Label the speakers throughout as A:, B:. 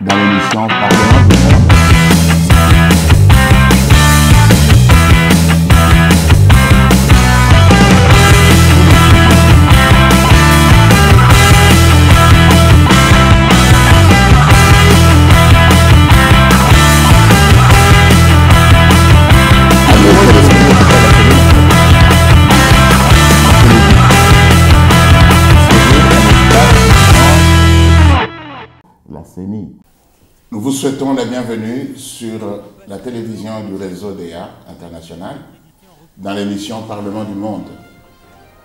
A: dans l'émission Parlement du Monde. Nous vous souhaitons la bienvenue sur la télévision du réseau DEA international dans l'émission Parlement du Monde,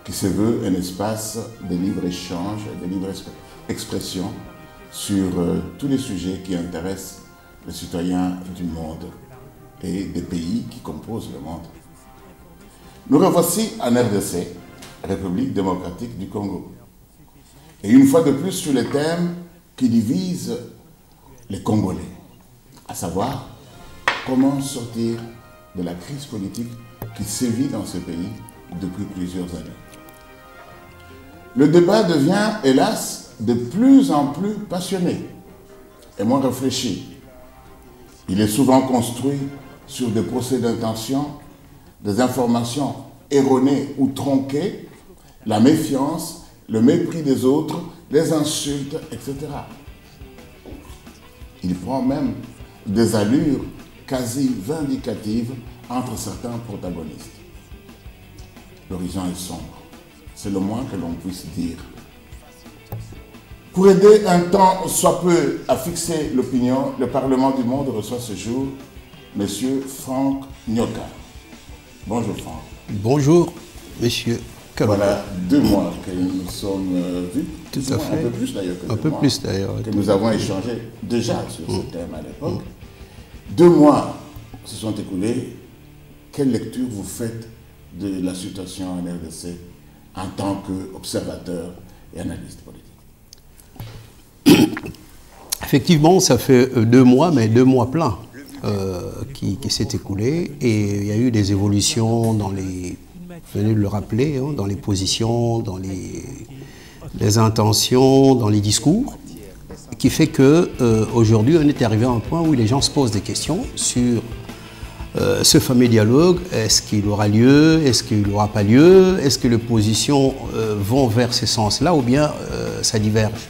A: qui se veut un espace de libre-échange, de libre-expression sur tous les sujets qui intéressent les citoyens du monde et des pays qui composent le monde. Nous revoici en RDC, République démocratique du Congo. Et une fois de plus sur les thèmes qui divisent les Congolais, à savoir comment sortir de la crise politique qui sévit dans ce pays depuis plusieurs années. Le débat devient, hélas, de plus en plus passionné et moins réfléchi. Il est souvent construit sur des procès d'intention, des informations erronées ou tronquées, la méfiance, le mépris des autres, les insultes, etc. Il prend même des allures quasi vindicatives entre certains protagonistes. L'horizon est sombre, c'est le moins que l'on puisse dire. Pour aider un temps soit peu à fixer l'opinion, le Parlement du Monde reçoit ce jour M. Franck Nyoka. Bonjour Franck.
B: Bonjour, monsieur.
A: Voilà 2 mois que nous sommes vus.
B: Tout à fait.
A: Un peu plus d'ailleurs que 2 mois.
B: Un peu plus d'ailleurs.
A: Que nous avons échangé déjà sur ce thème à l'époque. 2 mois se sont écoulés. Quelle lecture vous faites de la situation en RDC en tant qu'observateur et analyste politique?
B: Effectivement, ça fait 2 mois, mais 2 mois pleins qui s'est écoulé. Et il y a eu des évolutions dans les... Vous venez de le rappeler, hein, dans les positions, dans les intentions, dans les discours, qui fait qu'aujourd'hui, on est arrivé à un point où les gens se posent des questions sur ce fameux dialogue. Est-ce qu'il aura lieu? Est-ce qu'il n'aura pas lieu? Est-ce que les positions vont vers ce sens-là ou bien ça diverge?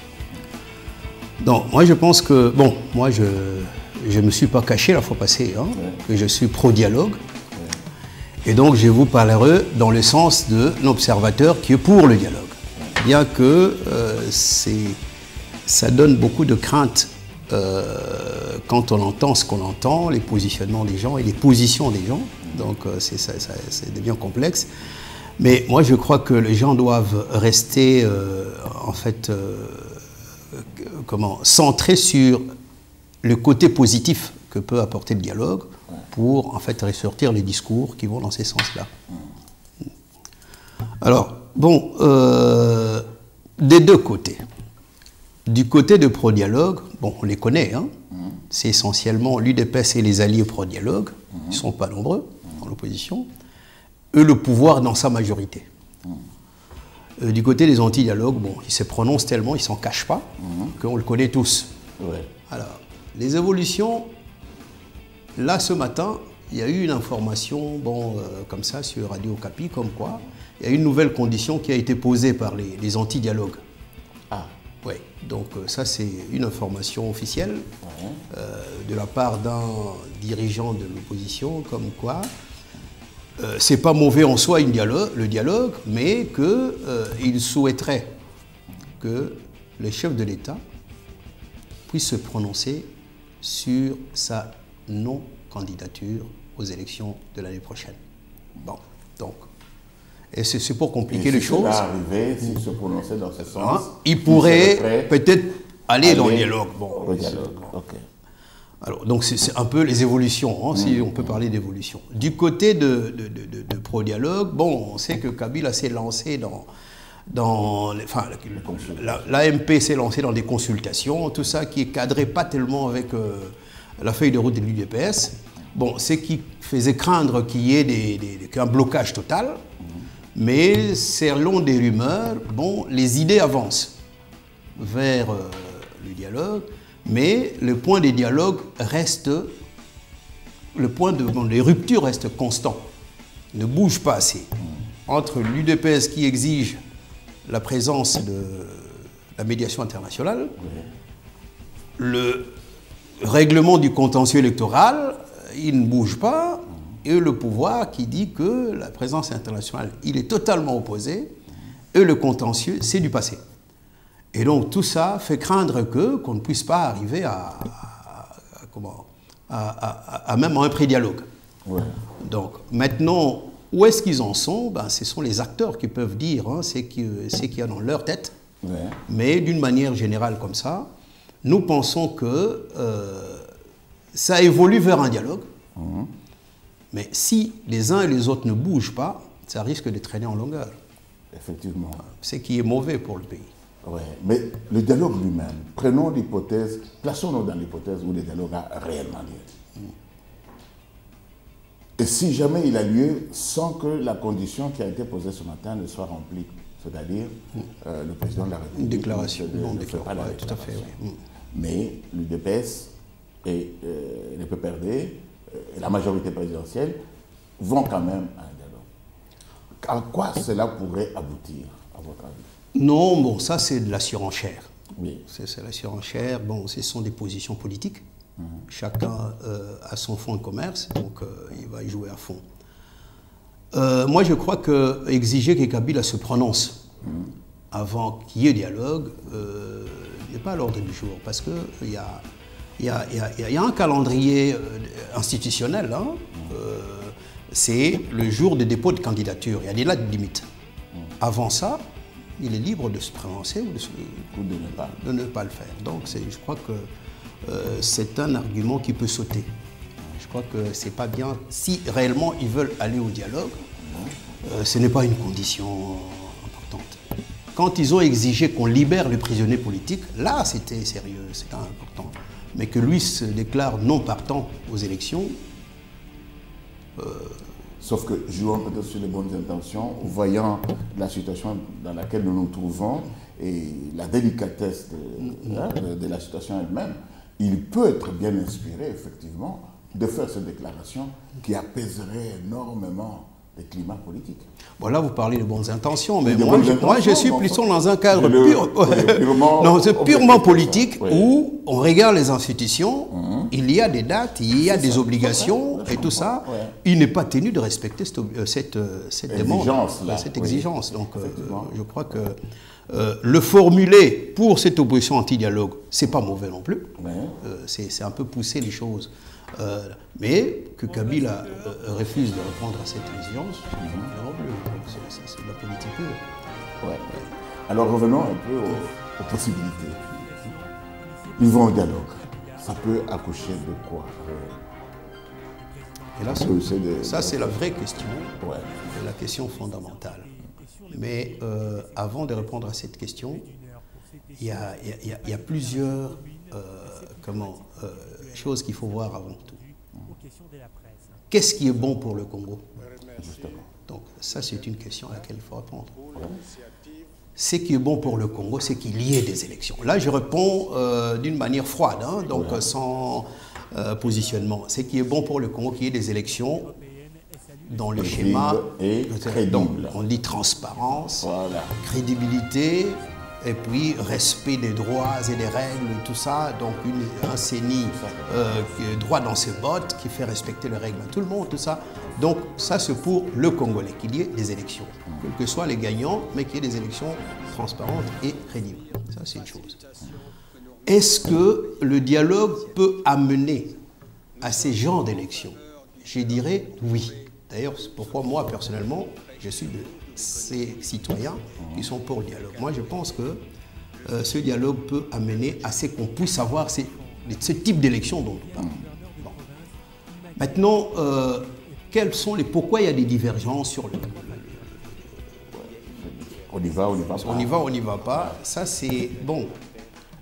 B: Donc, moi, je pense que... Bon, moi, je ne me suis pas caché la fois passée, hein, que je suis pro-dialogue. Et donc, je vous parlerai dans le sens d'un observateur qui est pour le dialogue. Bien que ça donne beaucoup de crainte quand on entend ce qu'on entend, les positionnements des gens et les positions des gens. Donc, ça devient complexe. Mais moi, je crois que les gens doivent rester, en fait, centrés sur le côté positif que peut apporter le dialogue, pour en fait ressortir les discours qui vont dans ces sens-là. Alors, bon, des deux côtés. Du côté de pro-dialogue, bon, on les connaît, hein, c'est essentiellement l'UDPS et les alliés pro-dialogue, ils ne sont pas nombreux dans l'opposition, eux le pouvoir dans sa majorité. Du côté des anti-dialogues, bon, ils se prononcent tellement, ils ne s'en cachent pas, qu'on le connaît tous.
A: Ouais.
B: Alors, les évolutions... Là, ce matin, il y a eu une information, comme ça, sur Radio Okapi, comme quoi, il y a une nouvelle condition qui a été posée par les anti-dialogues.
A: Ah.
B: Oui, donc ça, c'est une information officielle de la part d'un dirigeant de l'opposition, comme quoi, c'est pas mauvais en soi le dialogue, mais qu'il souhaiterait que le chef de l'État puisse se prononcer sur sa non-candidature aux élections de l'année prochaine. Bon, donc, et c'est pour compliquer les choses.
A: S'il se prononçait dans ce sens,
B: hein, il pourrait peut-être aller dans le dialogue. Bon,
A: au dialogue, ok.
B: Alors, donc c'est un peu les évolutions, hein, si on peut parler d'évolution. Du côté de pro-dialogue, bon, on sait que Kabila s'est lancé l'AMP s'est lancé dans des consultations, tout ça qui est cadré pas tellement avec la feuille de route de l'UDPS. Bon, c'est qui faisait craindre qu'il y ait un blocage total, mais selon des rumeurs, bon, les idées avancent vers le dialogue, Mais le point des dialogues reste, les ruptures restent constants, ne bouge pas assez. Entre l'UDPS qui exige la présence de la médiation internationale, le règlement du contentieux électoral, il ne bouge pas, et le pouvoir qui dit que la présence internationale, il est totalement opposé, et le contentieux, c'est du passé. Et donc tout ça fait craindre qu'on ne puisse pas arriver à même un pré-dialogue. Ouais. Donc maintenant, où est-ce qu'ils en sont? Ben, ce sont les acteurs qui peuvent dire hein, ce qu'il y a dans leur tête. Ouais. Mais d'une manière générale comme ça, nous pensons que ça évolue vers un dialogue. Mais si les uns et les autres ne bougent pas, ça risque de traîner en longueur.
A: Effectivement.
B: Ce qui est mauvais pour le pays.
A: Ouais. Mais le dialogue lui-même, prenons l'hypothèse, plaçons-nous dans l'hypothèse où le dialogue a réellement lieu. Et si jamais il a lieu sans que la condition qui a été posée ce matin ne soit remplie, c'est-à-dire le président de la République...
B: Une déclaration.
A: Ne fait pas la
B: tout à fait, oui.
A: Mais l'UDPS et le PPRD et la majorité présidentielle vont quand même à un dialogue. À quoi cela pourrait aboutir, à votre avis?
B: Non, bon, ça c'est de la surenchère.
A: Oui.
B: C'est la surenchère. Bon, ce sont des positions politiques. Chacun a son fonds de commerce, donc il va y jouer à fond. Moi, je crois qu'exiger que Kabila se prononce avant qu'il y ait dialogue n'est pas à l'ordre du jour, parce qu'il y a un calendrier institutionnel. Hein, c'est le jour de dépôt de candidature. Il y a des dates limites. Avant ça, il est libre de se prononcer ou de ne pas le faire. Donc, je crois que c'est un argument qui peut sauter. Je crois que c'est pas bien. Si réellement ils veulent aller au dialogue, ce n'est pas une condition importante. Quand ils ont exigé qu'on libère les prisonniers politiques, là c'était sérieux, c'était important. Mais que lui se déclare non partant aux élections...
A: Sauf que, jouant peut-être sur les bonnes intentions, voyant la situation dans laquelle nous nous trouvons et la délicatesse de la situation elle-même, il peut être bien inspiré, effectivement, de faire cette déclaration qui apaiserait énormément les climats politiques.
B: Bon, là, vous parlez de bonnes intentions, mais moi je suis plutôt dans un cadre purement politique où on regarde les institutions, il y a des dates, il y a des obligations et tout ça. Il n'est pas tenu de respecter cette demande, cette exigence. Donc, je crois que le formuler pour cette opposition anti-dialogue, c'est pas mauvais non plus. C'est un peu pousser les choses. Mais que Kabila refuse de répondre à cette exigence, c'est de la politique pure.
A: Ouais. Alors revenons un peu aux possibilités. Ils vont au dialogue. Ça peut accoucher de quoi?
B: Et là, ça c'est la vraie question, la question fondamentale. Mais avant de répondre à cette question, il y a plusieurs choses qu'il faut voir avant tout. Qu'est-ce qui est bon pour le Congo? Justement. Donc ça c'est une question à laquelle il faut répondre. Ce qui est bon pour le Congo, c'est qu'il y ait des élections. Là je réponds d'une manière froide, hein, donc sans positionnement. Ce qui est bon pour le Congo, qu'il y ait des élections dans le schéma, donc, on dit transparence, crédibilité, et puis respect des droits et des règles, tout ça, donc un CENI droit dans ses bottes, qui fait respecter les règles à tout le monde, tout ça. Donc ça c'est pour le Congolais, qu'il y ait des élections, quels que soient les gagnants, mais qu'il y ait des élections transparentes et crédibles. Ça c'est une chose. Est-ce que le dialogue peut amener à ces genres d'élections? Je dirais oui. D'ailleurs, c'est pourquoi moi personnellement, je suis de ces citoyens qui sont pour le dialogue. Moi, je pense que ce dialogue peut amener à ce qu'on puisse avoir ce type d'élection dont on parle. Bon. Maintenant, pourquoi il y a des divergences sur le...
A: On y va, on n'y va pas.
B: On n'y va pas. Ça, c'est... Bon,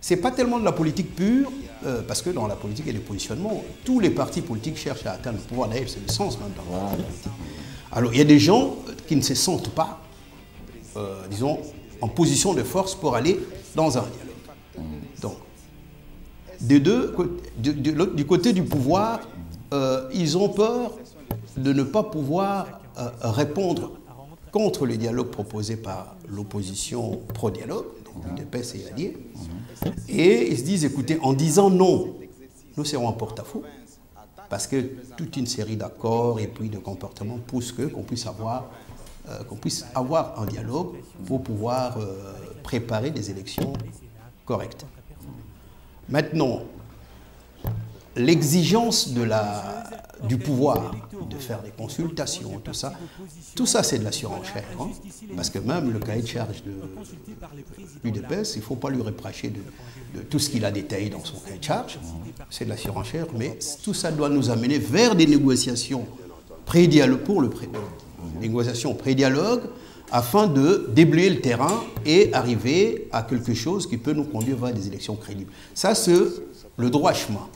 B: c'est pas tellement de la politique pure, parce que dans la politique, il y a des positionnements. Tous les partis politiques cherchent à atteindre le pouvoir. D'ailleurs, c'est le sens même dans la politique. Alors, il y a des gens qui ne se sentent pas, disons, en position de force pour aller dans un dialogue. Donc, Du côté du pouvoir, ils ont peur de ne pas pouvoir répondre contre le dialogue proposé par l'opposition pro-dialogue, donc l'UDPS et alliés. Et ils se disent, écoutez, en disant non, nous serons en porte-à-faux, parce que toute une série d'accords et puis de comportements poussent qu'on puisse avoir un dialogue pour pouvoir préparer des élections correctes. Maintenant, l'exigence du pouvoir de faire des consultations, tout ça c'est de la surenchère. Hein, parce que même le cahier de charge de l'UDPS, il ne faut pas lui reprocher de tout ce qu'il a détaillé dans son cahier de charge. C'est de la surenchère, mais tout ça doit nous amener vers des négociations pré-dialogue négociations pré-dialogue afin de déblayer le terrain et arriver à quelque chose qui peut nous conduire vers des élections crédibles. Ça, c'est le droit chemin.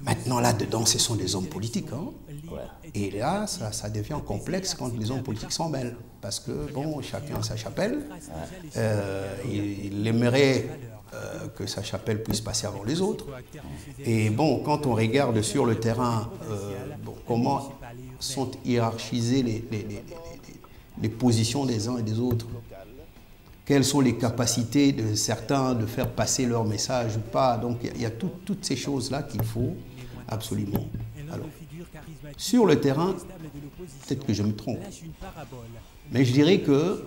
B: Maintenant, là-dedans, ce sont des hommes politiques. Hein. Et là, ça devient complexe quand les hommes politiques s'en mêlent. Parce que, bon, chacun a sa chapelle. Il aimerait que sa chapelle puisse passer avant les autres. Et bon, quand on regarde sur le terrain comment sont hiérarchisées les positions des uns et des autres, quelles sont les capacités de certains de faire passer leur message ou pas. Donc il y a toutes ces choses-là qu'il faut absolument. Alors, sur le terrain, peut-être que je me trompe, mais je dirais que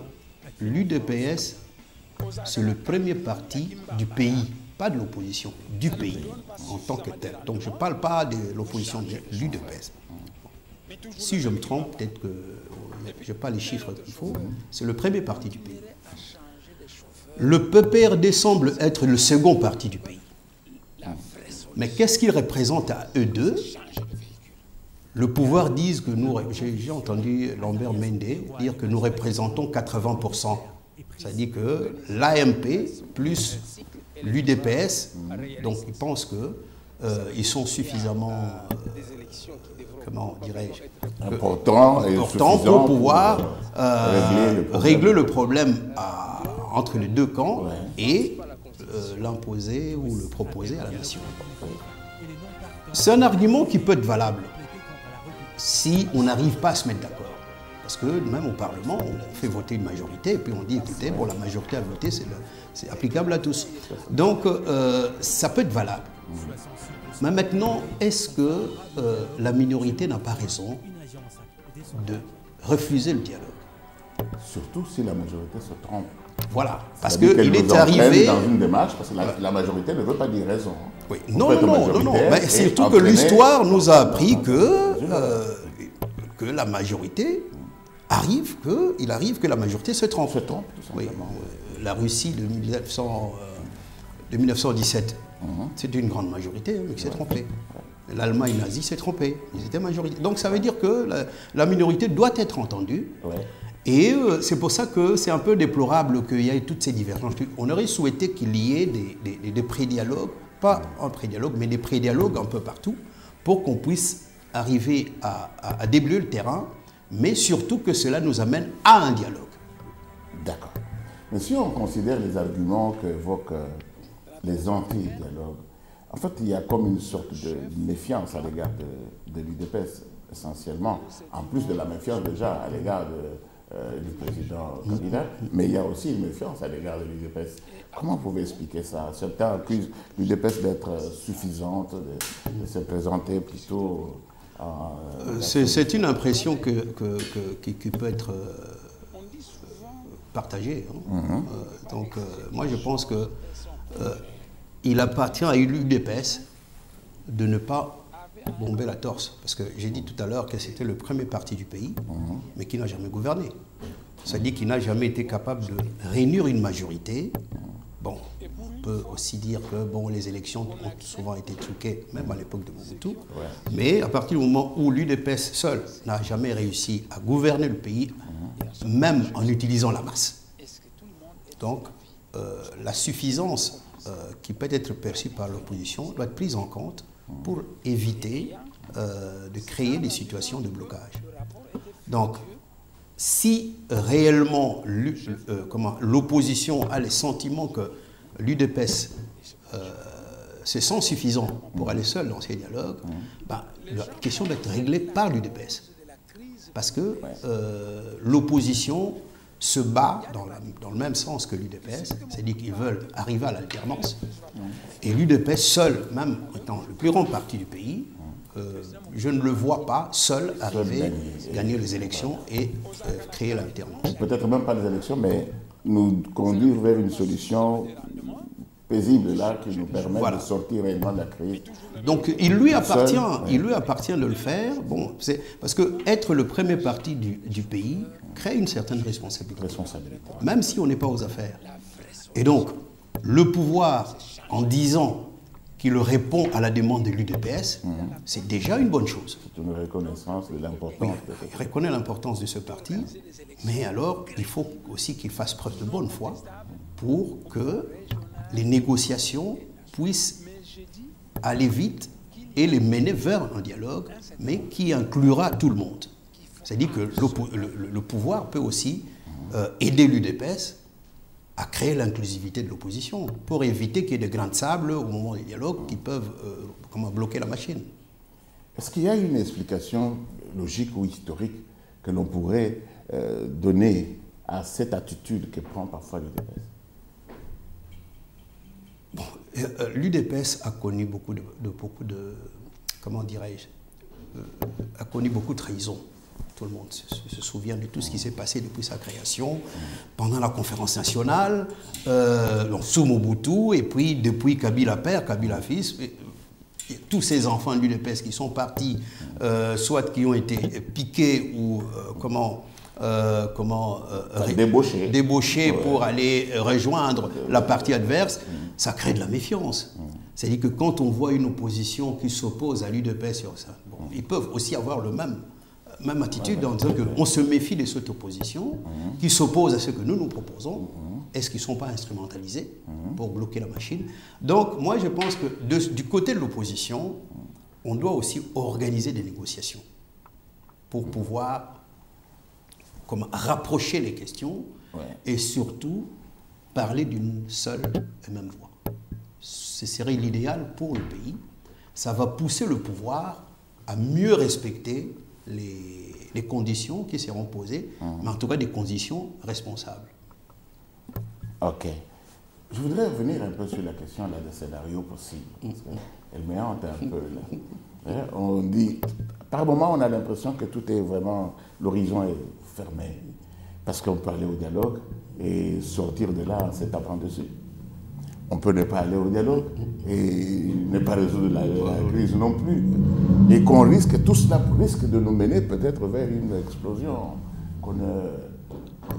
B: l'UDPS, c'est le premier parti du pays, pas de l'opposition, du pays en tant que tel. Donc je ne parle pas de l'opposition de l'UDPS. Si je me trompe, peut-être que je n'ai pas les chiffres qu'il faut, c'est le premier parti du pays. Le PPRD semble être le second parti du pays. Mais qu'est-ce qu'il représente à eux deux? Le pouvoir dit que nous, j'ai entendu Lambert Mende dire que nous représentons 80%. C'est-à-dire que l'AMP plus l'UDPS, donc ils pensent qu'ils sont suffisamment, comment dirais-je,
A: important
B: pour pouvoir régler le problème entre les deux camps et l'imposer ou le proposer à la nation. C'est un argument qui peut être valable si on n'arrive pas à se mettre d'accord. Parce que même au Parlement, on fait voter une majorité et puis on dit, écoutez, bon, la majorité a voté, c'est applicable à tous. Donc, ça peut être valable. Mais maintenant, est-ce que la minorité n'a pas raison de refuser le dialogue?
A: Surtout si la majorité se trompe.
B: Voilà, parce qu'il est arrivé...
A: dans une démarche, parce que la majorité ne veut pas dire raison.
B: Oui. Non, mais c'est surtout que l'histoire nous a appris que la majorité il arrive que la majorité se trompe.
A: Tout
B: oui. La Russie de 1917, c'est une grande majorité qui s'est trompée. L'Allemagne nazie s'est trompée, ils étaient majorité. Donc ça veut dire que la minorité doit être entendue. Et c'est pour ça que c'est un peu déplorable qu'il y ait toutes ces divergences. On aurait souhaité qu'il y ait des pré-dialogues, pas un pré-dialogue, mais des pré-dialogues un peu partout, pour qu'on puisse arriver à déblayer le terrain, mais surtout que cela nous amène à un dialogue.
A: D'accord. Mais si on considère les arguments qu'évoquent les anti-dialogues, en fait, il y a comme une sorte de méfiance à l'égard de l'UDPS, essentiellement, en plus de la méfiance déjà à l'égard du président candidat, mais il y a aussi une méfiance à l'égard de l'UDPS. Comment vous pouvez expliquer ça? Certains accusent l'UDPS d'être suffisante, de se présenter plutôt...
B: C'est une impression qui peut être partagée. Hein. Donc, moi, je pense qu'il appartient à l'UDPS de ne pas bomber la torse. Parce que j'ai dit tout à l'heure que c'était le premier parti du pays, mais qui n'a jamais gouverné. C'est-à-dire qu'il n'a jamais été capable de réunir une majorité. Bon, on peut aussi dire que bon, les élections ont souvent été truquées, même à l'époque de Mobutu. Mais à partir du moment où l'UDPS seul n'a jamais réussi à gouverner le pays, même en utilisant la masse. Donc, la suffisance qui peut être perçue par l'opposition doit être prise en compte pour éviter de créer des situations de blocage. Donc, si réellement l'opposition a le sentiment que l'UDPS c'est sans suffisant pour aller seul dans ces dialogues, ben, la question doit être réglée par l'UDPS. Parce que l'opposition se bat dans le même sens que l'UDPS, c'est-à-dire qu'ils veulent arriver à l'alternance. Et l'UDPS seul, même étant le plus grand parti du pays, je ne le vois pas seul arriver, gagner les élections et créer l'alternance.
A: Peut-être même pas les élections, mais nous conduire vers une solution paisible là qui nous permet de sortir réellement de la crise.
B: Donc il lui appartient de le faire. Bon, parce que être le premier parti du pays crée une certaine responsabilité. Même si on n'est pas aux affaires. Et donc le pouvoir, en disant qu'il répond à la demande de l'UDPS, c'est déjà une bonne chose.
A: C'est une reconnaissance de l'importance.
B: Oui, il reconnaît l'importance de ce parti, mais alors il faut aussi qu'il fasse preuve de bonne foi pour que les négociations puissent aller vite et les mener vers un dialogue, mais qui inclura tout le monde. C'est-à-dire que le pouvoir peut aussi aider l'UDPS à créer l'inclusivité de l'opposition pour éviter qu'il y ait de grains de sable au moment des dialogues qui peuvent bloquer la machine.
A: Est-ce qu'il y a une explication logique ou historique que l'on pourrait donner à cette attitude que prend parfois l'UDPS?
B: Bon, l'UDPS a connu beaucoup de comment dirais-je, a connu beaucoup de trahison. Tout le monde se souvient de tout ce qui s'est passé depuis sa création, pendant la conférence nationale, sous Mobutu, et puis depuis Kabila père, Kabila fils, tous ces enfants de l'UDPS qui sont partis, soit qui ont été piqués ou débauchés pour aller rejoindre la partie adverse, ça crée de la méfiance. C'est-à-dire que quand on voit une opposition qui s'oppose à l'UDPS sur ça, bon, ils peuvent aussi avoir le même attitude en disant qu'on se méfie de cette opposition qui s'oppose à ce que nous proposons. Est-ce qu'ils ne sont pas instrumentalisés pour bloquer la machine? Donc moi je pense que du côté de l'opposition, on doit aussi organiser des négociations pour pouvoir rapprocher les questions et surtout parler d'une seule et même voix. Ce serait l'idéal pour le pays. Ça va pousser le pouvoir à mieux respecter les conditions qui seront posées, mais en tout cas des conditions responsables.
A: Ok. Je voudrais revenir un peu sur la question là, des scénarios possibles. Elle me hante un peu là. On dit, par moment, on a l'impression que tout est vraiment, l'horizon est fermé. Parce qu'on peut aller au dialogue et sortir de là en se tapant dessus. On peut ne pas aller au dialogue et ne pas résoudre la crise non plus. Et qu'on risque, tout cela risque de nous mener peut-être vers une explosion qu'on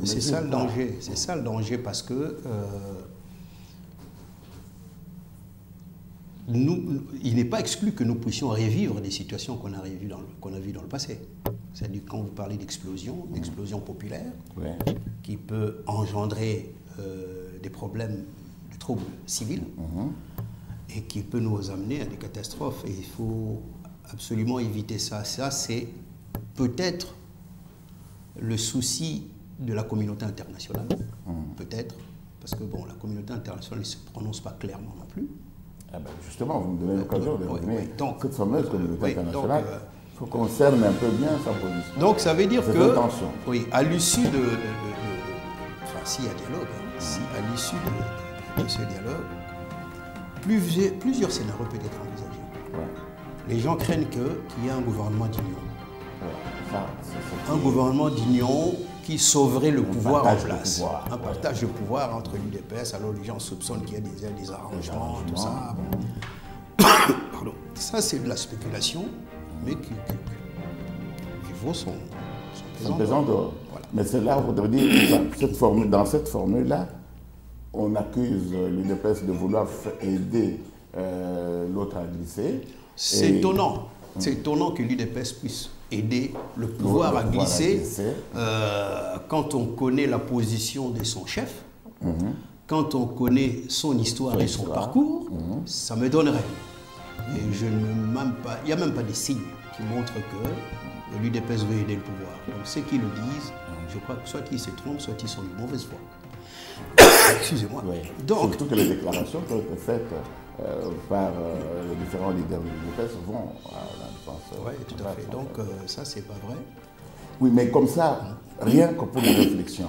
B: c'est ça le danger. C'est ça le danger parce que il n'est pas exclu que nous puissions revivre des situations qu'on a vues dans le passé. C'est-à-dire quand vous parlez d'explosion populaire, qui peut engendrer des problèmes, des troubles civils, et qui peut nous amener à des catastrophes. Et il faut absolument éviter ça. Ça, c'est peut-être le souci de la communauté internationale, peut-être, parce que bon, la communauté internationale ne se prononce pas clairement non plus.
A: Ah ben justement, vous me donnez l'occasion de revenir cette fameuse communauté internationale. Il faut qu'on cerne un peu bien sa position.
B: Donc ça veut dire que, oui, à l'issue s'il y a dialogue, si à l'issue de ce dialogue, plusieurs scénarios peuvent être envisagés. Les gens craignent qu'il y ait un gouvernement d'union. Un gouvernement d'union qui sauverait le pouvoir en place. Un partage de pouvoir entre l'UDPS, alors les gens soupçonnent qu'il y a des arrangements, tout ça. Pardon. Ça, c'est de la spéculation, mais qui vaut son
A: pesant d'or. Voilà. Mais c'est là, on dire, dans cette formule-là, on accuse l'UDPS de vouloir aider l'autre à glisser.
B: C'est étonnant. C'est étonnant que l'UDPS puisse aider le pouvoir à glisser quand on connaît la position de son chef, quand on connaît son histoire et son parcours, ça me donnerait. Et il n'y a même pas des signes qui montrent que l'UDPS veut aider le pouvoir. Donc ceux qui le disent, je crois que soit ils se trompent, soit ils sont de mauvaise foi. Excusez-moi.
A: Ouais.
B: Donc,
A: surtout que les déclarations qui ont été faites par les différents leaders de l'UDPS vont dans le sens.
B: oui, tout à fait. Donc, ça, c'est pas vrai.
A: Oui, mais comme ça, rien que pour une réflexion,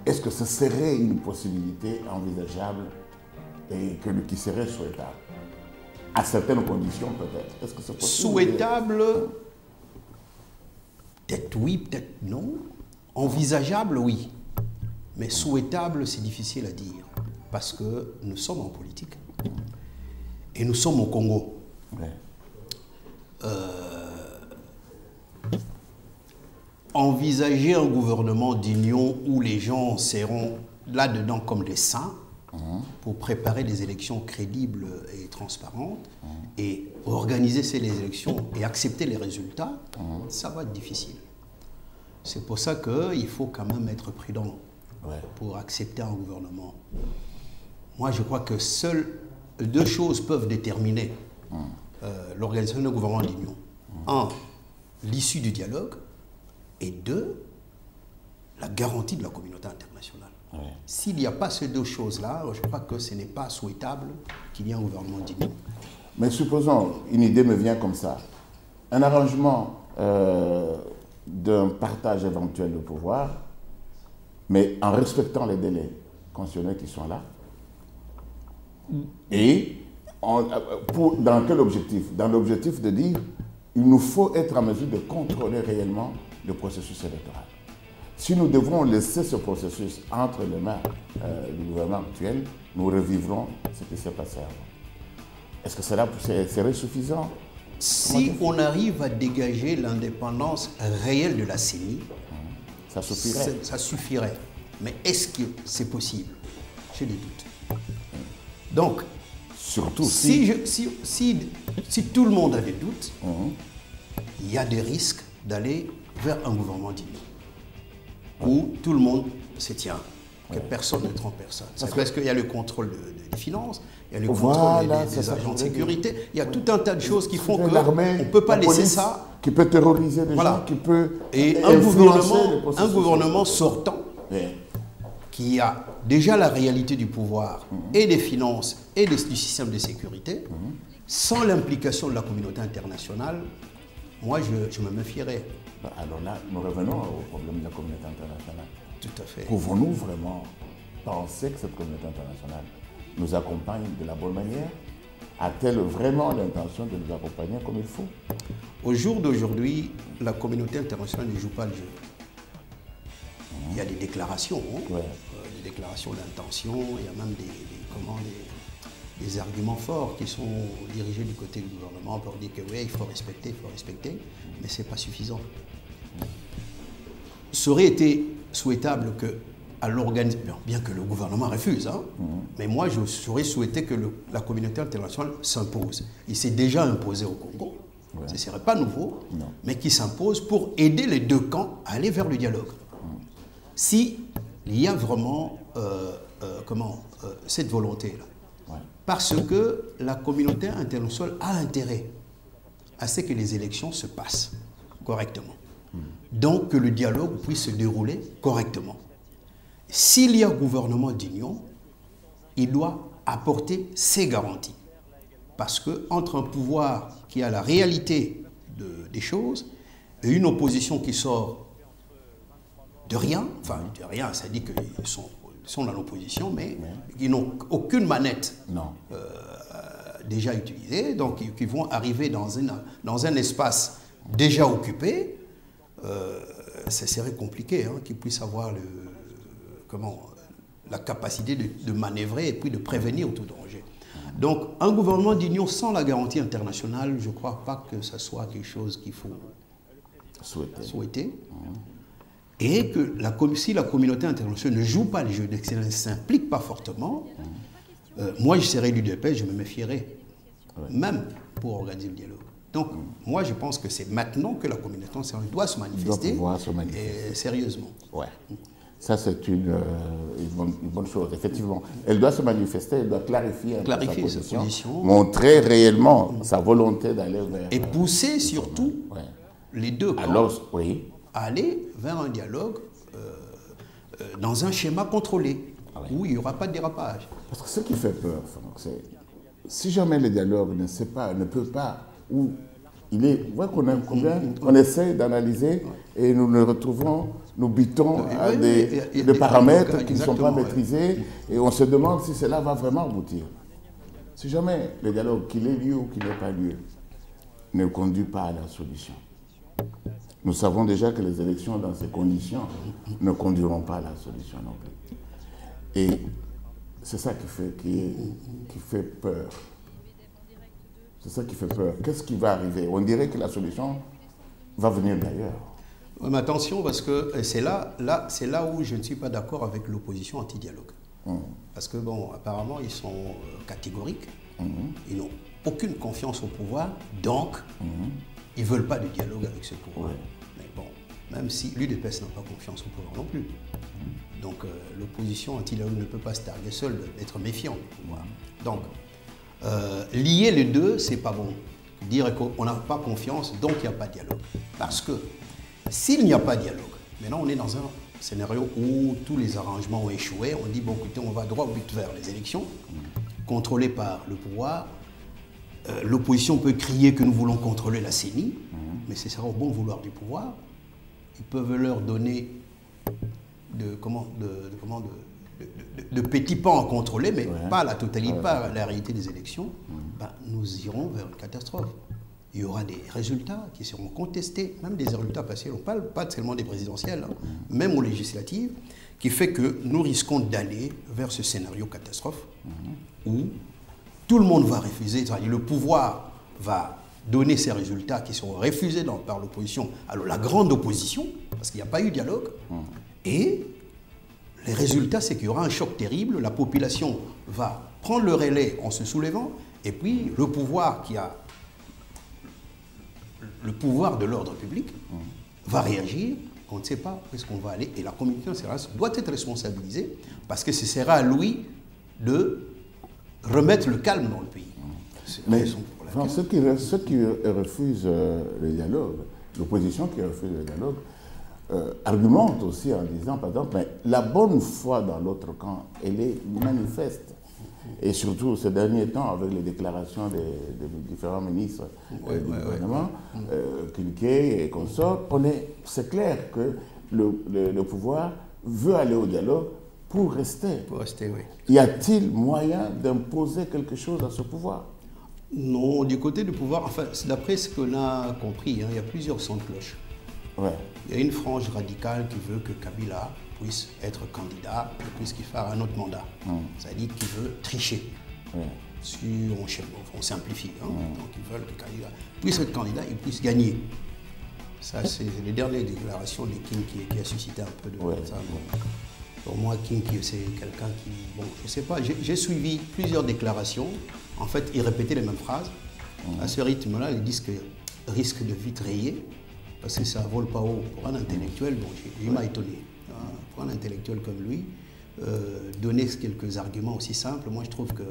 A: est-ce que ce serait une possibilité envisageable et qui serait souhaitable? À certaines conditions, peut-être. Est-ce que c'est possible?
B: Souhaitable, peut-être oui, peut-être non. Envisageable, oui. Mais souhaitable, c'est difficile à dire. Parce que nous sommes en politique. Et nous sommes au Congo.
A: Ouais.
B: Envisager un gouvernement d'union où les gens seront là-dedans comme des saints pour préparer des élections crédibles et transparentes et organiser ces élections et accepter les résultats, ça va être difficile. C'est pour ça qu'il faut quand même être prudent pour accepter un gouvernement. Moi, je crois que seules deux choses peuvent déterminer l'organisation d'un gouvernement d'union. Un, l'issue du dialogue. Et deux, la garantie de la communauté internationale. Ouais. S'il n'y a pas ces deux choses-là, je crois que ce n'est pas souhaitable qu'il y ait un gouvernement d'union.
A: Mais supposons, une idée me vient comme ça, un arrangement d'un partage éventuel de pouvoir, mais en respectant les délais constitutionnels qui sont là. Et dans quel objectif? Dans l'objectif de dire, il nous faut être en mesure de contrôler réellement le processus électoral. Si nous devons laisser ce processus entre les mains du gouvernement actuel, nous revivrons ce qui s'est passé avant. Est-ce que cela serait suffisant?
B: Si on arrive à dégager l'indépendance réelle de la CENI,
A: ça suffirait.
B: Ça suffirait. Mais est-ce que c'est possible? J'ai des doutes. Donc,
A: surtout
B: si tout le monde a des doutes, il y a des risques d'aller vers un gouvernement d'union où tout le monde se tient, que personne ne trompe personne. C'est parce qu'il y a le contrôle des finances, il y a le contrôle des agents de sécurité, il y a tout un tas de choses qui font qu'on ne peut pas laisser ça.
A: Qui peut terroriser des gens, qui peut
B: et un gouvernement sortant qui a déjà la réalité du pouvoir et des finances et du système de sécurité, sans l'implication de la communauté internationale, moi je me méfierais.
A: Alors là, nous revenons au problème de la communauté internationale.
B: Tout à fait.
A: Pouvons-nous vraiment penser que cette communauté internationale nous accompagne de la bonne manière? A-t-elle vraiment l'intention de nous accompagner comme il faut?
B: Au jour d'aujourd'hui, la communauté internationale ne joue pas le jeu. Il y a des déclarations, des déclarations d'intention, il y a même des arguments forts qui sont dirigés du côté du gouvernement pour dire que oui, il faut respecter, mais ce n'est pas suffisant. Ça aurait été souhaitable que, à l'organisation, bien que le gouvernement refuse, mais moi j'aurais souhaité que la communauté internationale s'impose. Il s'est déjà imposé au Congo, ce ne serait pas nouveau, mais qui s'impose pour aider les deux camps à aller vers le dialogue. S'il y a vraiment cette volonté-là. Parce que la communauté internationale a intérêt à ce que les élections se passent correctement. Donc que le dialogue puisse se dérouler correctement. S'il y a un gouvernement d'union, il doit apporter ses garanties. Parce qu'entre un pouvoir qui a la réalité des choses et une opposition qui sort de rien, enfin de rien, ça dit qu'ils sont dans l'opposition, mais ils n'ont aucune manette déjà utilisée, donc qui vont arriver dans un espace déjà occupé, ça serait compliqué qu'ils puissent avoir la capacité de manœuvrer et puis de prévenir tout danger. Donc un gouvernement d'union sans la garantie internationale, je ne crois pas que ce soit quelque chose qu'il faut souhaiter. Et que si la communauté internationale ne joue pas les jeux, qu'elle ne s'implique pas fortement, moi je serais l'UDPS, je me méfierais, même pour organiser le dialogue. Donc moi je pense que c'est maintenant que la communauté internationale doit se manifester, sérieusement.
A: Ouais. Ça c'est une bonne chose, effectivement. Elle doit se manifester, elle doit clarifier sa position, montrer réellement sa volonté d'aller vers...
B: Et pousser surtout les deux camps.
A: Alors,
B: aller vers un dialogue dans un schéma contrôlé, où il n'y aura pas de dérapage.
A: Parce que ce qui fait peur, Franck, c'est si jamais le dialogue ne peut pas, ou il est, vous voyez qu'on a combien, on essaye d'analyser et nous nous retrouvons, nous butons à des paramètres qui ne sont pas maîtrisés et on se demande si cela va vraiment aboutir. Si jamais le dialogue, qu'il ait lieu ou qu'il n'ait pas lieu, ne conduit pas à la solution. Nous savons déjà que les élections dans ces conditions ne conduiront pas à la solution non plus. Et c'est ça qui fait peur. C'est ça qui fait peur. Qu'est-ce qui va arriver? On dirait que la solution va venir d'ailleurs.
B: Mais attention, parce que c'est là où je ne suis pas d'accord avec l'opposition anti-dialogue. Parce que, bon, apparemment, ils sont catégoriques. Ils n'ont aucune confiance au pouvoir, donc ils ne veulent pas de dialogue avec ce pouvoir. Mais bon, même si l'UDPS n'a pas confiance au pouvoir non plus. Donc l'opposition anti-dialogue ne peut pas se targuer seule d'être méfiant du pouvoir. Donc, lier les deux, c'est pas bon. Dire qu'on n'a pas confiance, donc il n'y a pas de dialogue. Parce que s'il n'y a pas de dialogue, maintenant on est dans un scénario où tous les arrangements ont échoué, on dit bon écoutez, on va droit au but vers les élections, contrôlées par le pouvoir. L'opposition peut crier que nous voulons contrôler la CENI, mais ce sera au bon vouloir du pouvoir. Ils peuvent leur donner de petits pans à contrôler, mais pas la totalité, pas la réalité des élections. Nous irons vers une catastrophe. Il y aura des résultats qui seront contestés, même des résultats passés, on ne parle pas seulement des présidentielles, même aux législatives, qui fait que nous risquons d'aller vers ce scénario catastrophe où tout le monde va refuser, le pouvoir va donner ces résultats qui seront refusés par l'opposition, alors la grande opposition, parce qu'il n'y a pas eu de dialogue, et les résultats, c'est qu'il y aura un choc terrible, la population va prendre le relais en se soulevant, et puis le pouvoir qui a le pouvoir de l'ordre public va réagir, on ne sait pas où est-ce qu'on va aller, et la communauté doit être responsabilisée, parce que ce sera à lui de remettre le calme dans le pays.
A: Mais ceux qui refusent le dialogue, l'opposition qui refuse le dialogue, argumente aussi en disant, par exemple, mais la bonne foi dans l'autre camp, elle est manifeste. Et surtout ces derniers temps, avec les déclarations des différents ministres du gouvernement, Kilkey et consorts, c'est clair que le pouvoir veut aller au dialogue pour rester.
B: Pour rester, oui.
A: Y a-t-il moyen d'imposer quelque chose à ce pouvoir?
B: Non, du côté du pouvoir, enfin, d'après ce qu'on a compris, il y a plusieurs sons de cloche. Il y a une frange radicale qui veut que Kabila puisse être candidat et puisse faire un autre mandat. C'est-à-dire qu'il veut tricher. On simplifie. Donc ils veulent que Kabila puisse être candidat et puisse gagner. Ça, c'est les dernières déclarations de King qui a suscité un peu de ça. Pour moi, King, c'est quelqu'un qui... Bon, je ne sais pas, j'ai suivi plusieurs déclarations. En fait, il répétait les mêmes phrases. À ce rythme-là, ils disent que risque de vite rayer, parce que ça ne vole pas haut. Pour un intellectuel, bon, il m'a étonné. Pour un intellectuel comme lui, donner quelques arguments aussi simples, moi je trouve que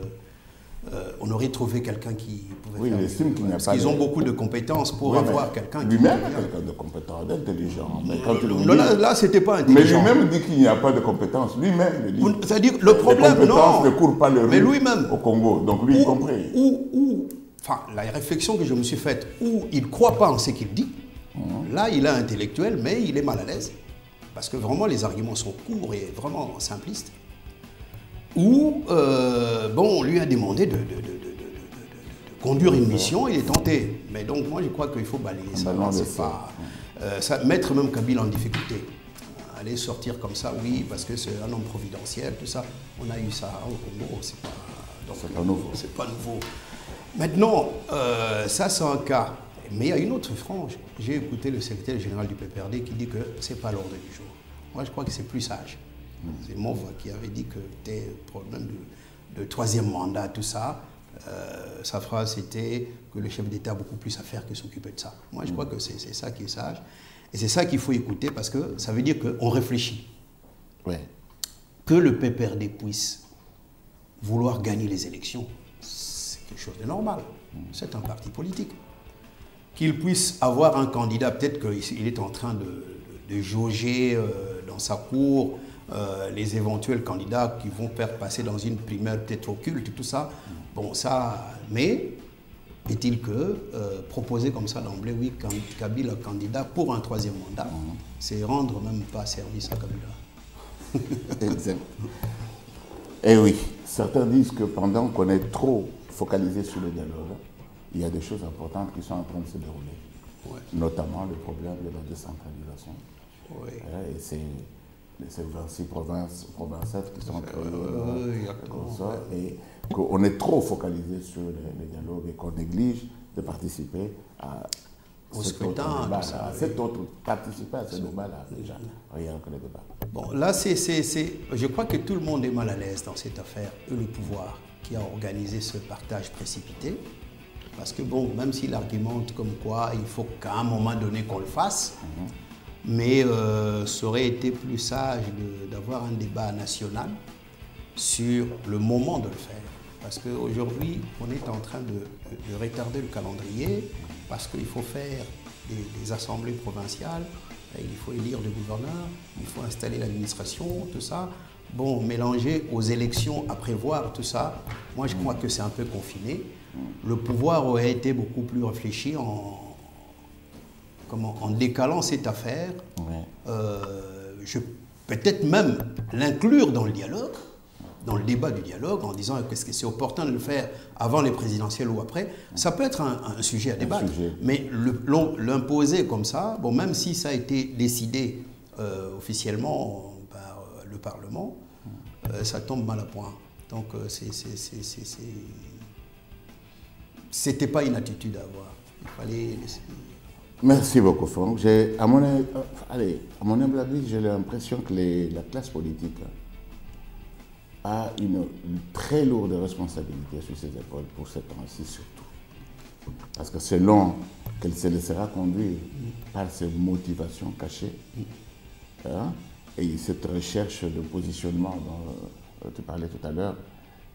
B: on aurait trouvé quelqu'un qui pouvait faire...
A: Il estime qu'il n'y a
B: parce
A: pas
B: qu'ils ont beaucoup de compétences pour avoir quelqu'un qui...
A: Lui-même est quelqu'un de compétent, d'intelligent.
B: Là, c'était pas intelligent.
A: Mais lui-même dit qu'il n'y a pas de compétences. Lui-même le dit.
B: C'est-à-dire, le problème,
A: les compétences ne courent pas le rythme au Congo, donc lui y compris.
B: Enfin, la réflexion que je me suis faite, où il ne croit pas en ce qu'il dit, là, il est intellectuel, mais il est mal à l'aise. Parce que vraiment, les arguments sont courts et vraiment simplistes. Ou, bon, on lui a demandé de conduire une mission, il est tenté. Mais donc, moi, je crois qu'il faut balayer ça. C'est pas... mettre même Kabila en difficulté. Aller sortir comme ça, oui, parce que c'est un homme providentiel, tout ça. On a eu ça au Congo, c'est pas nouveau. C'est pas nouveau. Maintenant, ça, c'est un cas. Mais il y a une autre frange. J'ai écouté le secrétaire général du PPRD qui dit que ce n'est pas l'ordre du jour. Moi, je crois que c'est plus sage. C'est Mova qui avait dit que c'était problème de troisième mandat, tout ça. Sa phrase, c'était que le chef d'État a beaucoup plus à faire que s'occuper de ça. Moi, je crois que c'est ça qui est sage. Et c'est ça qu'il faut écouter parce que ça veut dire qu'on réfléchit. Que le PPRD puisse vouloir gagner les élections, c'est quelque chose de normal. C'est un parti politique. Qu'il puisse avoir un candidat, peut-être qu'il est en train de jauger dans sa cour les éventuels candidats qui vont faire passer dans une primaire peut-être occulte, tout ça. Bon, ça, mais est-il que proposer comme ça d'emblée, oui, Kabila candidat pour un troisième mandat, c'est rendre même pas service à Kabila.
A: Exact. Et oui, certains disent que pendant qu'on est trop focalisé sur le dialogue, il y a des choses importantes qui sont en train de se dérouler. Ouais. Notamment le problème de la décentralisation. Ouais. Et c'est 26 provinces qui sont créées comme ça, et qu'on est trop focalisé sur le dialogue et qu'on néglige de participer
B: au scrutin,
A: participer à ce débat-là, déjà, rien que le débat.
B: Bon, là, je crois que tout le monde est mal à l'aise dans cette affaire, le pouvoir qui a organisé ce partage précipité. Parce que bon, même s'il argumente comme quoi il faut qu'à un moment donné qu'on le fasse, mais ça aurait été plus sage d'avoir un débat national sur le moment de le faire. Parce qu'aujourd'hui, on est en train de retarder le calendrier parce qu'il faut faire des assemblées provinciales, il faut élire le gouverneur, il faut installer l'administration, tout ça. Bon, mélanger aux élections à prévoir, tout ça, moi je crois que c'est un peu confiné. Le pouvoir aurait été beaucoup plus réfléchi en décalant cette affaire. Peut-être même l'inclure dans le dialogue, dans le débat du dialogue, en disant est-ce que c'est opportun de le faire avant les présidentielles ou après. Ça peut être un sujet à débattre, mais l'imposer comme ça, bon, même si ça a été décidé officiellement par le Parlement, ça tombe mal à point. Donc c'était pas une attitude à avoir. Il fallait laisser.
A: Merci beaucoup, Franck. À mon humble avis, j'ai l'impression que la classe politique a une très lourde responsabilité sur ses épaules pour ce temps-ci surtout. Parce que selon qu'elle se laissera conduire par ses motivations cachées, et cette recherche de positionnement dont tu parlais tout à l'heure,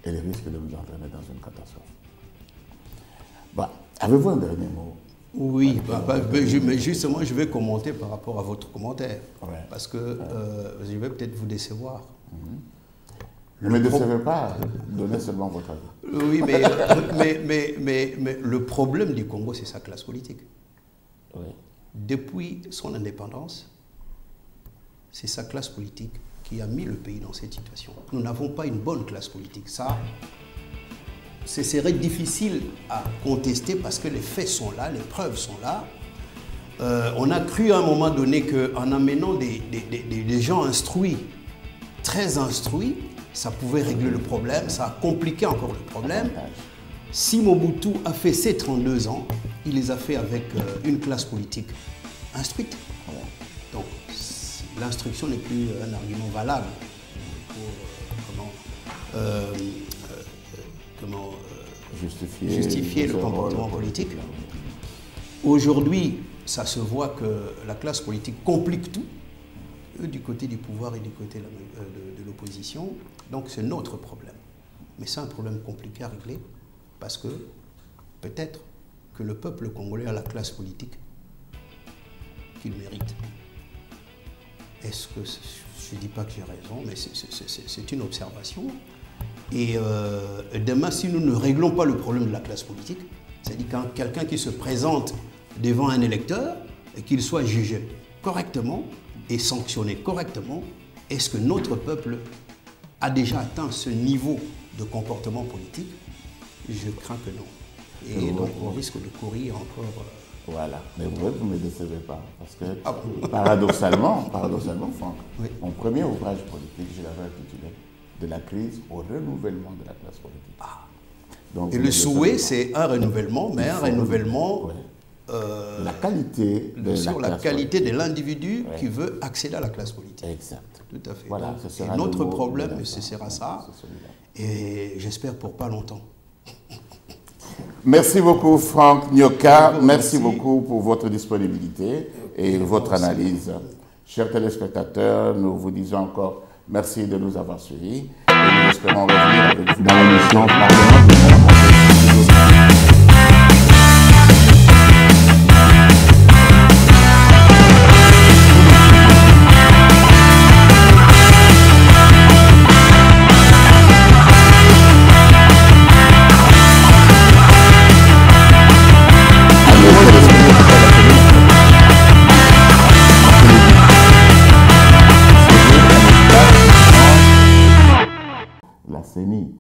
A: elle risque de nous entraîner dans une catastrophe. Bah, avez-vous un dernier mot?
B: Oui, mais justement, je vais commenter par rapport à votre commentaire. Parce que je vais peut-être vous décevoir.
A: Ne me décevez pas, donnez seulement votre avis.
B: Oui, mais le problème du Congo, c'est sa classe politique. Depuis son indépendance, c'est sa classe politique qui a mis le pays dans cette situation. Nous n'avons pas une bonne classe politique. Ça, ce serait difficile à contester parce que les faits sont là, les preuves sont là. On a cru à un moment donné qu'en amenant des gens instruits, très instruits, ça pouvait régler le problème, ça a compliqué encore le problème. Si Mobutu a fait ses 32 ans, il les a fait avec une classe politique instruite. Donc l'instruction n'est plus un argument valable pour justifier le comportement politique. Aujourd'hui, ça se voit que la classe politique complique tout, du côté du pouvoir et du côté de l'opposition. Donc c'est notre problème. Mais c'est un problème compliqué à régler parce que peut-être que le peuple congolais a la classe politique qu'il mérite. Est-ce que, je ne dis pas que j'ai raison, mais c'est une observation. Et demain, si nous ne réglons pas le problème de la classe politique, c'est-à-dire quand quelqu'un qui se présente devant un électeur et qu'il soit jugé correctement et sanctionné correctement, est-ce que notre peuple a déjà atteint ce niveau de comportement politique? Je crains que non. Et donc on risque de courir encore...
A: Voilà, mais vous ne me décevez pas, parce que paradoxalement, Franck, mon premier ouvrage politique, je l'avais intitulé « De la crise au renouvellement de la classe politique ».
B: Donc, et le souhait, c'est un renouvellement, mais un renouvellement...
A: la qualité de
B: sur la qualité de l'individu qui veut accéder à la classe politique.
A: Exact.
B: Tout à fait.
A: Voilà,
B: donc, notre problème, ce sera ça. Et j'espère pour pas longtemps.
A: Merci beaucoup Franck Nyoka, merci beaucoup pour votre disponibilité et votre analyse. Chers téléspectateurs, nous vous disons encore merci de nous avoir suivis et nous espérons revenir avec vous dans l'émission Parlement du Monde. CENI.